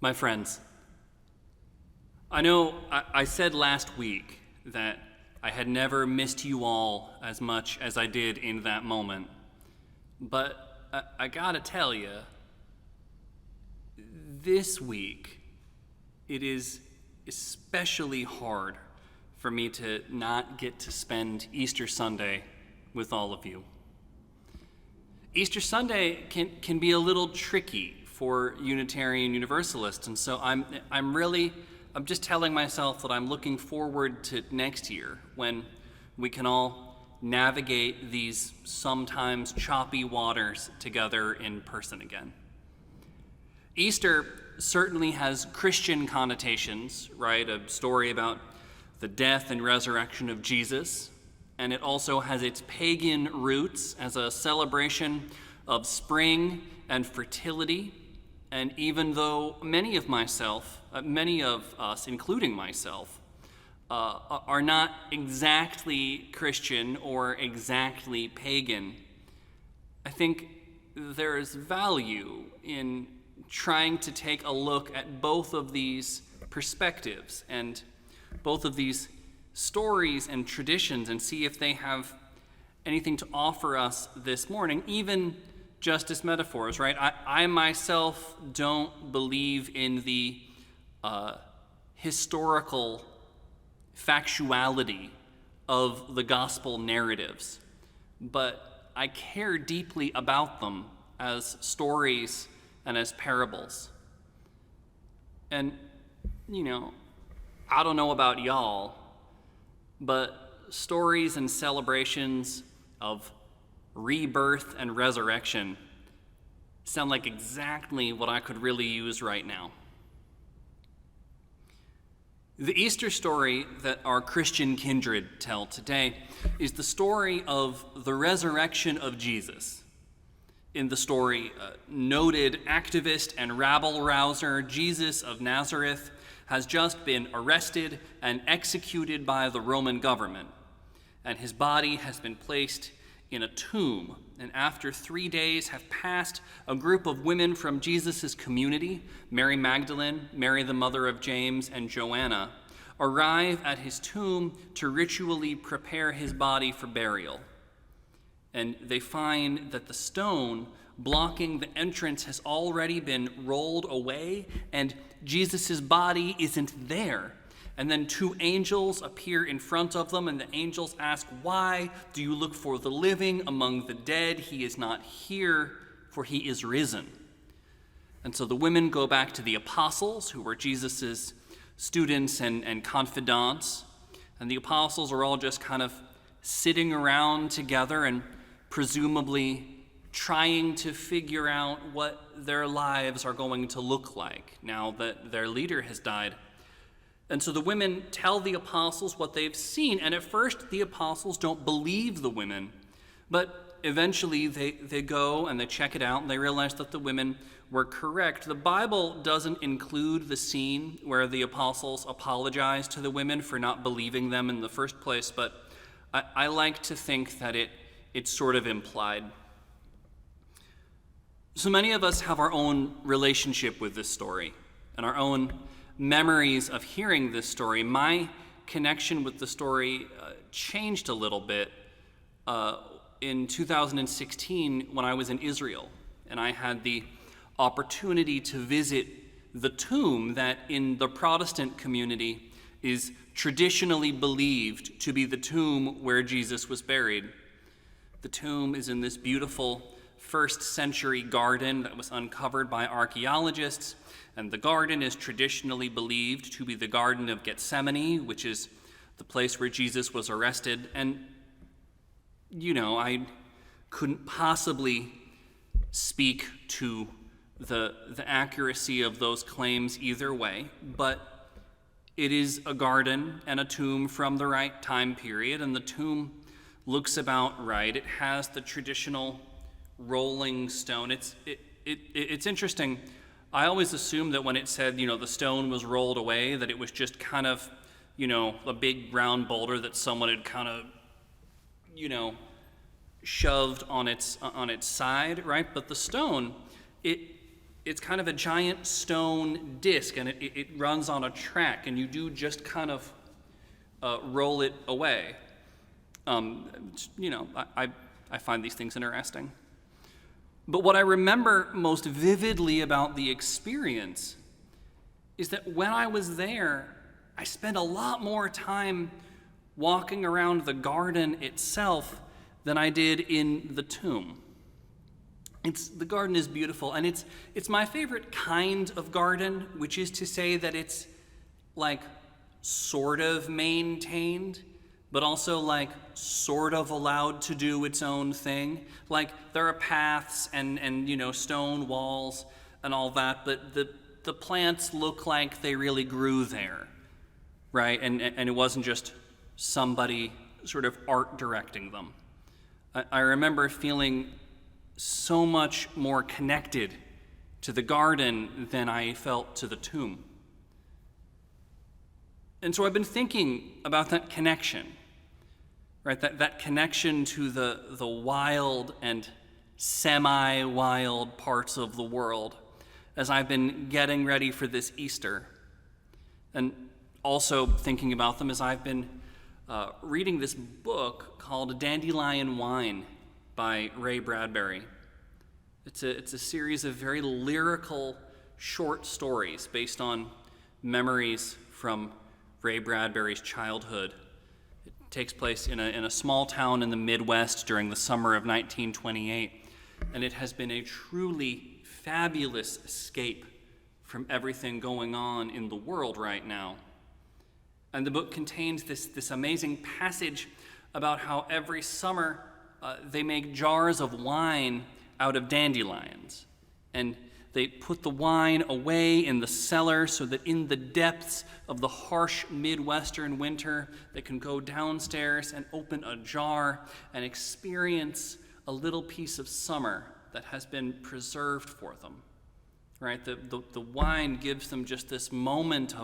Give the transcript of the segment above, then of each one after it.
My friends, I know I said last week that I had never missed you all as much as I did in that moment, but I gotta tell you, this week it is especially hard for me to not get to spend Easter Sunday with all of you. Easter Sunday can be a little tricky for Unitarian Universalists, and so I'm just telling myself that I'm looking forward to next year when we can all navigate these sometimes choppy waters together in person again. Easter certainly has Christian connotations, right? A story about the death and resurrection of Jesus, and it also has its pagan roots as a celebration of spring and fertility. And even though many of us, including myself, are not exactly Christian or exactly pagan, I think there is value in trying to take a look at both of these perspectives and both of these stories and traditions and see if they have anything to offer us this morning, even just as metaphors, right? I myself don't believe in the historical factuality of the gospel narratives, but I care deeply about them as stories and as parables. And, I don't know about y'all, but stories and celebrations of rebirth and resurrection sound like exactly what I could really use right now. The Easter story that our Christian kindred tell today is the story of the resurrection of Jesus. In the story, noted activist and rabble-rouser Jesus of Nazareth has just been arrested and executed by the Roman government, and his body has been placed in a tomb. And after 3 days have passed, a group of women from Jesus' community, Mary Magdalene, Mary the mother of James, and Joanna, arrive at his tomb to ritually prepare his body for burial. And they find that the stone blocking the entrance has already been rolled away, and Jesus' body isn't there. And then 2 angels appear in front of them, and the angels ask, "Why do you look for the living among the dead? He is not here, for he is risen." And so the women go back to the apostles, who were Jesus' students and confidants, and the apostles are all just kind of sitting around together and presumably trying to figure out what their lives are going to look like now that their leader has died. And so the women tell the apostles what they've seen, and at first the apostles don't believe the women, but eventually they go and they check it out and they realize that the women were correct. The Bible doesn't include the scene where the apostles apologize to the women for not believing them in the first place, but I like to think that it's sort of implied. So many of us have our own relationship with this story and our own memories of hearing this story. My connection with the story changed a little bit in 2016 when I was in Israel, and I had the opportunity to visit the tomb that in the Protestant community is traditionally believed to be the tomb where Jesus was buried. The tomb is in this beautiful first-century garden that was uncovered by archaeologists, and the garden is traditionally believed to be the Garden of Gethsemane, which is the place where Jesus was arrested. And, I couldn't possibly speak to the accuracy of those claims either way, but it is a garden and a tomb from the right time period, and the tomb looks about right. It has the traditional rolling stone. It's interesting. I always assumed that when it said, the stone was rolled away, that it was just kind of, a big round boulder that someone had kind of, shoved on its side, right? But the stone, it it's kind of a giant stone disc, and it runs on a track, and you do just kind of roll it away. I find these things interesting. But what I remember most vividly about the experience is that when I was there, I spent a lot more time walking around the garden itself than I did in the tomb. The garden is beautiful, and it's my favorite kind of garden, which is to say that it's like sort of maintained, but also like sort of allowed to do its own thing. Like there are paths and stone walls and all that, but the plants look like they really grew there, right? And it wasn't just somebody sort of art directing them. I remember feeling so much more connected to the garden than I felt to the tomb. And so I've been thinking about that connection, right? That connection to the wild and semi-wild parts of the world as I've been getting ready for this Easter. And also thinking about them as I've been reading this book called Dandelion Wine by Ray Bradbury. It's a series of very lyrical short stories based on memories from Ray Bradbury's childhood. It takes place in a small town in the Midwest during the summer of 1928, and it has been a truly fabulous escape from everything going on in the world right now. And the book contains this amazing passage about how every summer they make jars of wine out of dandelions, and they put the wine away in the cellar so that in the depths of the harsh Midwestern winter, they can go downstairs and open a jar and experience a little piece of summer that has been preserved for them, right? The wine gives them just this moment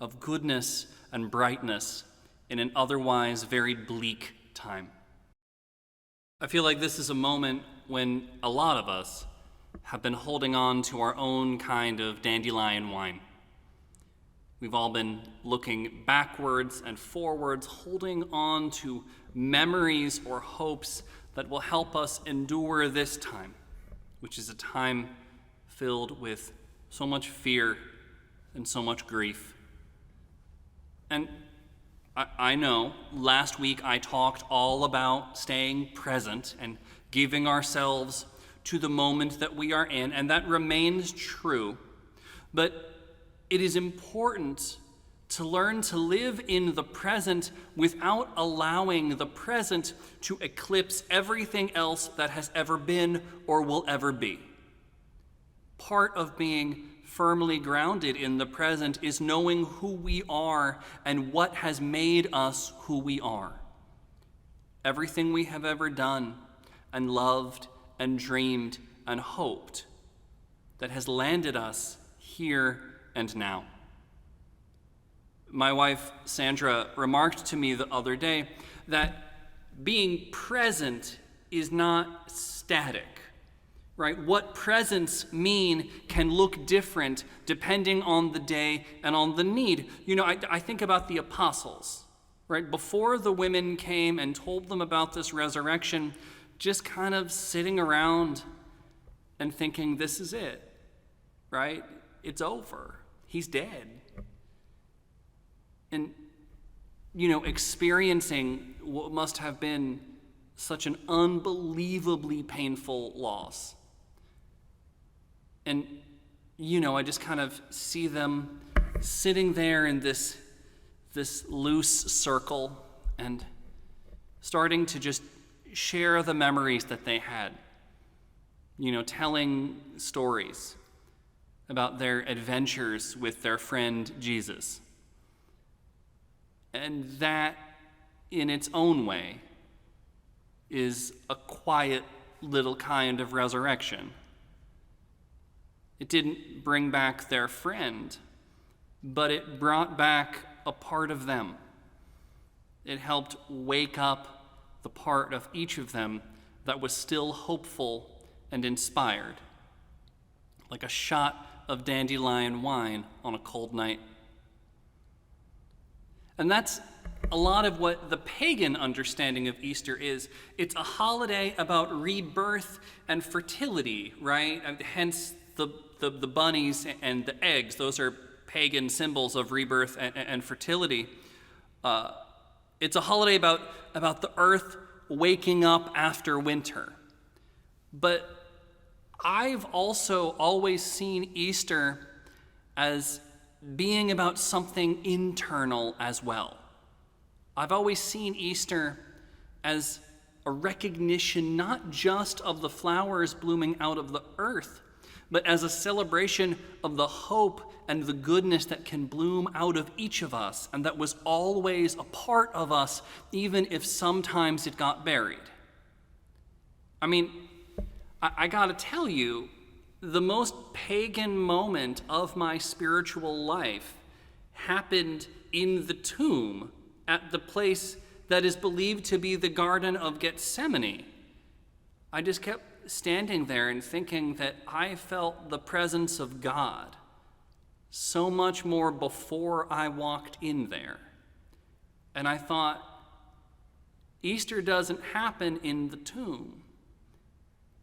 of goodness and brightness in an otherwise very bleak time. I feel like this is a moment when a lot of us have been holding on to our own kind of dandelion wine. We've all been looking backwards and forwards, holding on to memories or hopes that will help us endure this time, which is a time filled with so much fear and so much grief. And I know last week I talked all about staying present and giving ourselves to the moment that we are in, and that remains true. But it is important to learn to live in the present without allowing the present to eclipse everything else that has ever been or will ever be. Part of being firmly grounded in the present is knowing who we are and what has made us who we are. Everything we have ever done and loved and dreamed and hoped that has landed us here and now. My wife, Sandra, remarked to me the other day that being present is not static. Right? What presence mean can look different depending on the day and on the need. I think about the apostles, right? Before the women came and told them about this resurrection, just kind of sitting around and thinking, this is it, right? It's over. He's dead. And, experiencing what must have been such an unbelievably painful loss. And, I just kind of see them sitting there in this loose circle and starting to just share the memories that they had, telling stories about their adventures with their friend Jesus. And that, in its own way, is a quiet little kind of resurrection. It didn't bring back their friend, but it brought back a part of them. It helped wake up the part of each of them that was still hopeful and inspired. like a shot of Dandelion Wine on a cold night. And that's a lot of what the pagan understanding of Easter is. It's a holiday about rebirth and fertility, right? And hence the bunnies and the eggs. Those are pagan symbols of rebirth and fertility. It's a holiday about the earth waking up after winter. But I've also always seen Easter as being about something internal as well. I've always seen Easter as a recognition not just of the flowers blooming out of the earth, but as a celebration of the hope and the goodness that can bloom out of each of us, and that was always a part of us, even if sometimes it got buried. I mean, I gotta tell you, the most pagan moment of my spiritual life happened in the tomb at the place that is believed to be the Garden of Gethsemane. I just kept standing there and thinking that I felt the presence of God so much more before I walked in there. And I thought, Easter doesn't happen in the tomb.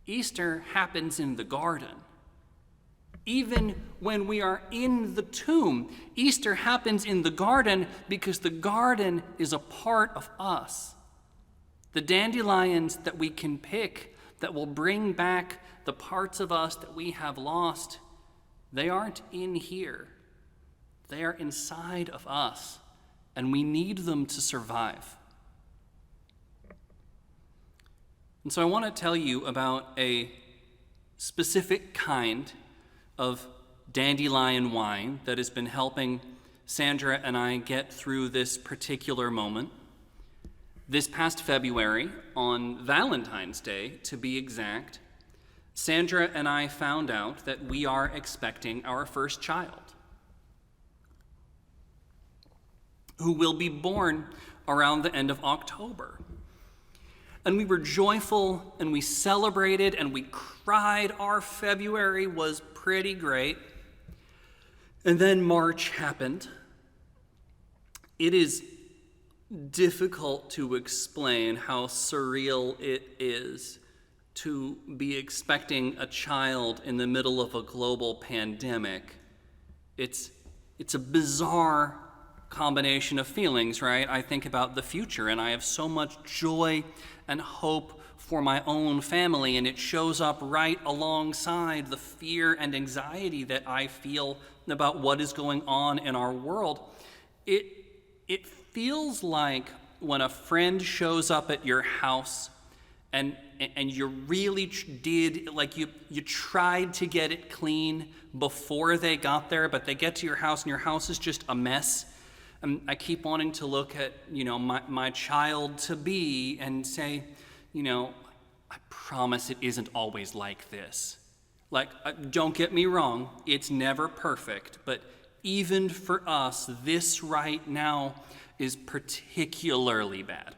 Easter happens in the garden. Even when we are in the tomb, Easter happens in the garden because the garden is a part of us. The dandelions that we can pick that will bring back the parts of us that we have lost, they aren't in here. They are inside of us, and we need them to survive. And so I want to tell you about a specific kind of dandelion wine that has been helping Sandra and I get through this particular moment. This past February, on Valentine's Day to be exact, Sandra and I found out that we are expecting our first child, who will be born around the end of October. And we were joyful, and we celebrated, and we cried. Our February was pretty great. And then March happened. It is difficult to explain how surreal it is to be expecting a child in the middle of a global pandemic. It's a bizarre combination of feelings, right? I think about the future, and I have so much joy and hope for my own family, and it shows up right alongside the fear and anxiety that I feel about what is going on in our world. It feels like when a friend shows up at your house and you really did, like you tried to get it clean before they got there, but they get to your house and your house is just a mess. And I keep wanting to look at, my child to be and say, I promise it isn't always like this. Like, don't get me wrong, it's never perfect, but even for us, this right now is particularly bad.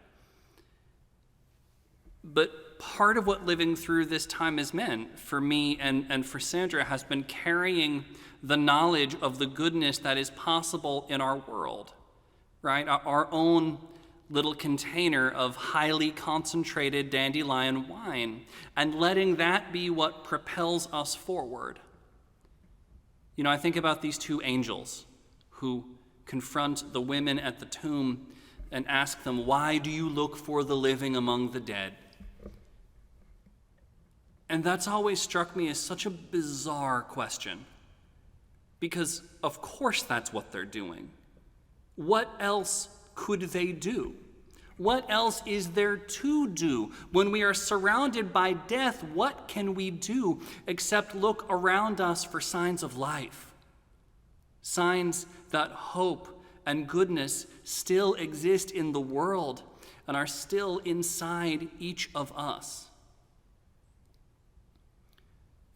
But part of what living through this time has meant for me and for Sandra has been carrying the knowledge of the goodness that is possible in our world, right? Our own little container of highly concentrated dandelion wine, and letting that be what propels us forward. I think about these two angels who confront the women at the tomb and ask them, "Why do you look for the living among the dead?" And that's always struck me as such a bizarre question, because of course that's what they're doing. What else could they do? What else is there to do? When we are surrounded by death, what can we do except look around us for signs of life? Signs that hope and goodness still exist in the world and are still inside each of us.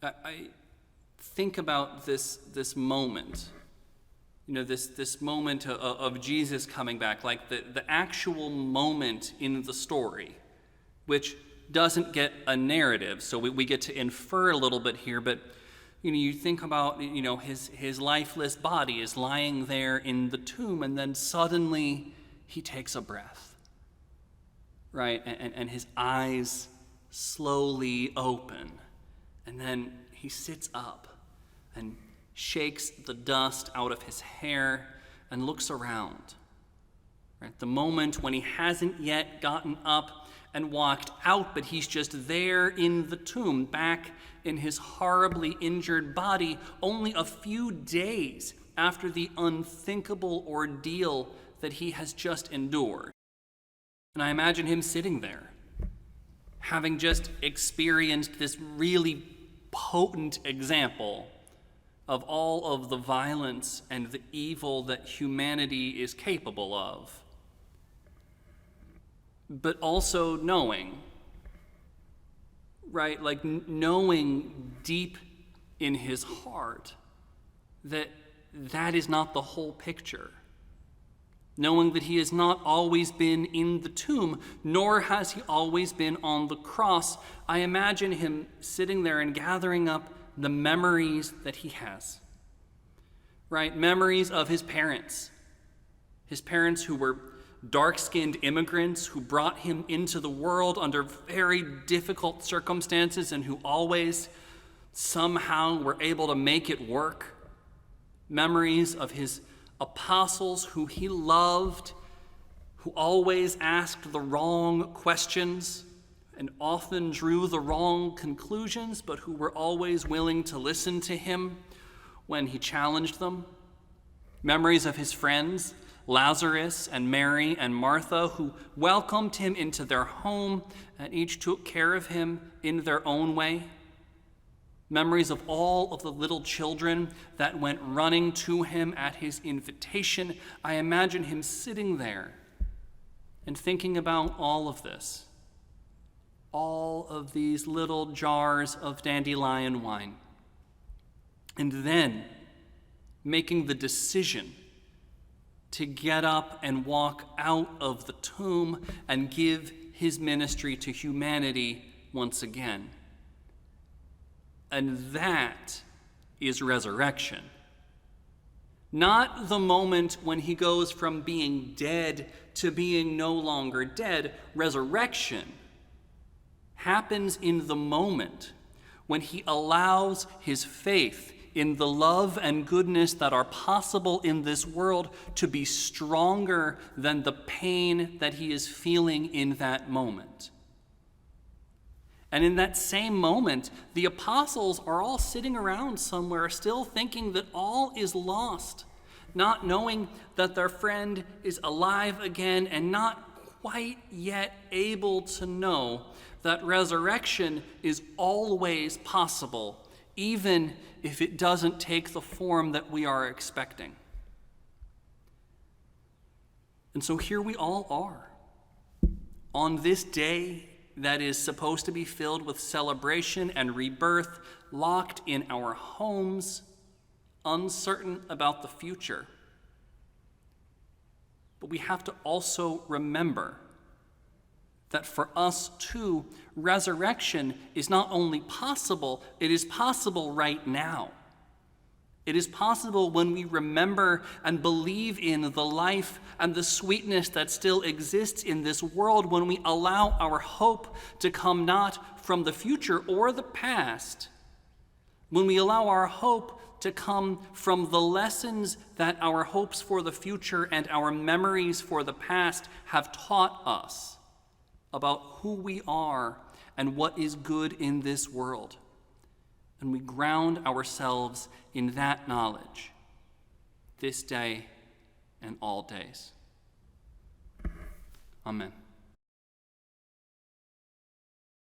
I think about this moment, this moment of Jesus coming back, like the actual moment in the story, which doesn't get a narrative, so we get to infer a little bit here, but You think about, his lifeless body is lying there in the tomb, and then suddenly he takes a breath, right? And his eyes slowly open, and then he sits up and shakes the dust out of his hair and looks around. Right? The moment when he hasn't yet gotten up and walked out, but he's just there in the tomb, back in his horribly injured body, only a few days after the unthinkable ordeal that he has just endured. And I imagine him sitting there, having just experienced this really potent example of all of the violence and the evil that humanity is capable of. But also knowing, right, like knowing deep in his heart that that is not the whole picture. Knowing that he has not always been in the tomb, nor has he always been on the cross, I imagine him sitting there and gathering up the memories that he has, right? Memories of his parents who were dark-skinned immigrants who brought him into the world under very difficult circumstances and who always somehow were able to make it work. Memories of his apostles who he loved, who always asked the wrong questions and often drew the wrong conclusions, but who were always willing to listen to him when he challenged them. Memories of his friends, Lazarus and Mary and Martha, who welcomed him into their home and each took care of him in their own way. Memories of all of the little children that went running to him at his invitation. I imagine him sitting there and thinking about all of this. All of these little jars of dandelion wine. And then making the decision to get up and walk out of the tomb and give his ministry to humanity once again. And that is resurrection. Not the moment when he goes from being dead to being no longer dead. Resurrection happens in the moment when he allows his faith in the love and goodness that are possible in this world to be stronger than the pain that he is feeling in that moment. And in that same moment, the apostles are all sitting around somewhere still thinking that all is lost, not knowing that their friend is alive again and not quite yet able to know that resurrection is always possible, even if it doesn't take the form that we are expecting. And so here we all are, on this day that is supposed to be filled with celebration and rebirth, locked in our homes, uncertain about the future. But we have to also remember that for us too, resurrection is not only possible, it is possible right now. It is possible when we remember and believe in the life and the sweetness that still exists in this world, when we allow our hope to come not from the future or the past, when we allow our hope to come from the lessons that our hopes for the future and our memories for the past have taught us about who we are and what is good in this world. And we ground ourselves in that knowledge this day and all days. Amen.